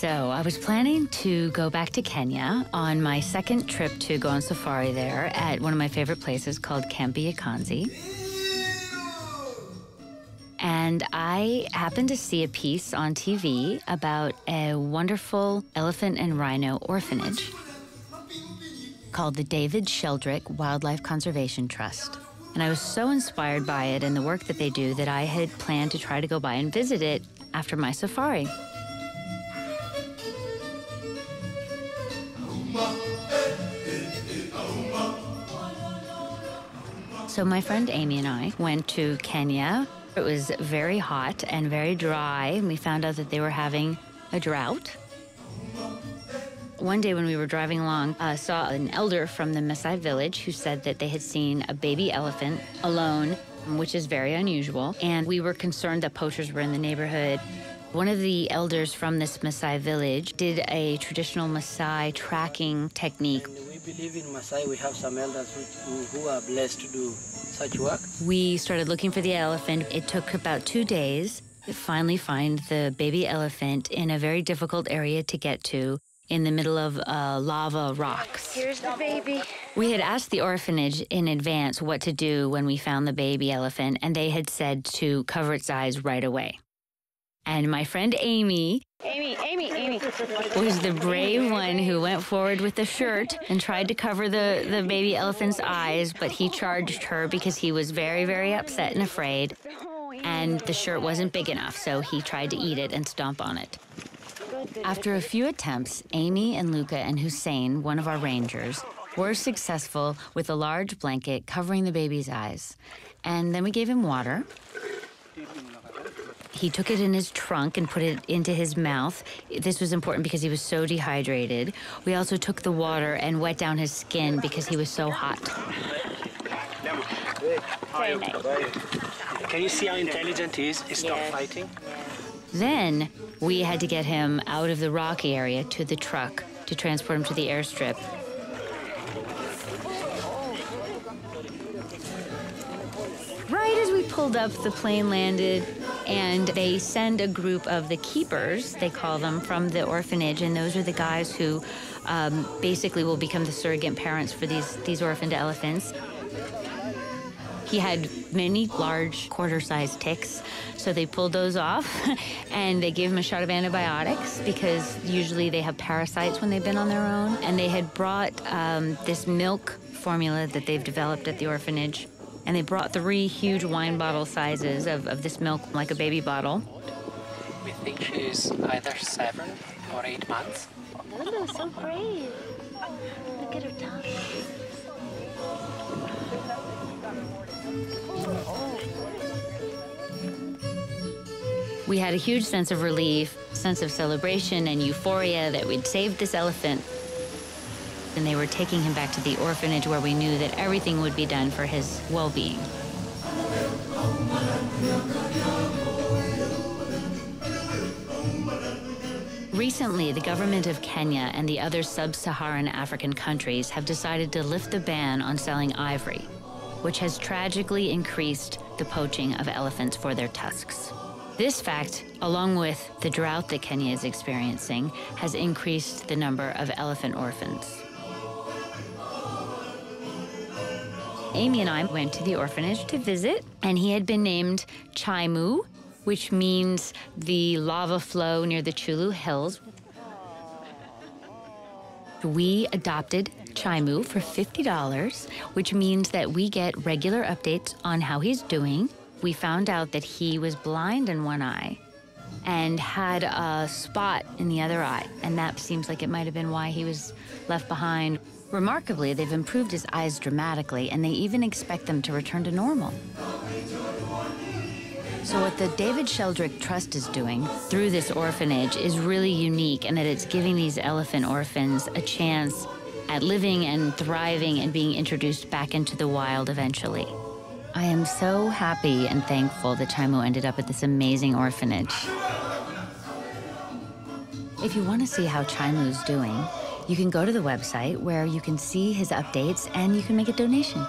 So I was planning to go back to Kenya on my second trip to go on safari there at one of my favorite places called Kambi Akanzi. And I happened to see a piece on TV about a wonderful elephant and rhino orphanage called the David Sheldrick Wildlife Conservation Trust. And I was so inspired by it and the work that they do that I had planned to try to go by and visit it after my safari. So my friend Amy and I went to Kenya. It was very hot and very dry, and we found out that they were having a drought. One day when we were driving along, I saw an elder from the Maasai village who said that they had seen a baby elephant alone, which is very unusual, and we were concerned that poachers were in the neighborhood. One of the elders from this Maasai village did a traditional Maasai tracking technique. And we believe in Maasai we have some elders who are blessed to do such work. We started looking for the elephant. It took about 2 days to finally find the baby elephant in a very difficult area to get to, in the middle of lava rocks. Here's the baby. We had asked the orphanage in advance what to do when we found the baby elephant, and they had said to cover its eyes right away. And my friend Amy was the brave one who went forward with the shirt and tried to cover the baby elephant's eyes, but he charged her because he was very, very upset and afraid, and the shirt wasn't big enough, so he tried to eat it and stomp on it. After a few attempts, Amy and Luca and Hussein, one of our rangers, were successful with a large blanket covering the baby's eyes. And then we gave him water. He took it in his trunk and put it into his mouth. This was important because he was so dehydrated. We also took the water and wet down his skin because he was so hot. Very nice. Can you see how intelligent he is? He stopped fighting. Then we had to get him out of the rocky area to the truck to transport him to the airstrip. Right as we pulled up, the plane landed, and they send a group of the keepers, they call them, from the orphanage, and those are the guys who basically will become the surrogate parents for these orphaned elephants. He had many large quarter-sized ticks, so they pulled those off, and they gave him a shot of antibiotics because usually they have parasites when they've been on their own. And they had brought this milk formula that they've developed at the orphanage, and they brought 3 huge wine bottle sizes of this milk, like a baby bottle. We think she's either 7 or 8 months. Lulu, so brave. Look at her tongue. We had a huge sense of relief, sense of celebration and euphoria that we'd saved this elephant. And they were taking him back to the orphanage where we knew that everything would be done for his well-being. Recently, the government of Kenya and the other sub-Saharan African countries have decided to lift the ban on selling ivory, which has tragically increased the poaching of elephants for their tusks. This fact, along with the drought that Kenya is experiencing, has increased the number of elephant orphans. Amy and I went to the orphanage to visit, and he had been named Chaimu, which means the lava flow near the Chulu Hills. We adopted Chaimu for $50, which means that we get regular updates on how he's doing. We found out that he was blind in one eye and had a spot in the other eye, and that seems like it might have been why he was left behind. Remarkably, they've improved his eyes dramatically, and they even expect them to return to normal. So what the David Sheldrick Trust is doing through this orphanage is really unique in that it's giving these elephant orphans a chance at living and thriving and being introduced back into the wild eventually. I am so happy and thankful that Chaimu ended up at this amazing orphanage. If you want to see how Chaimu's doing, you can go to the website where you can see his updates and you can make a donation.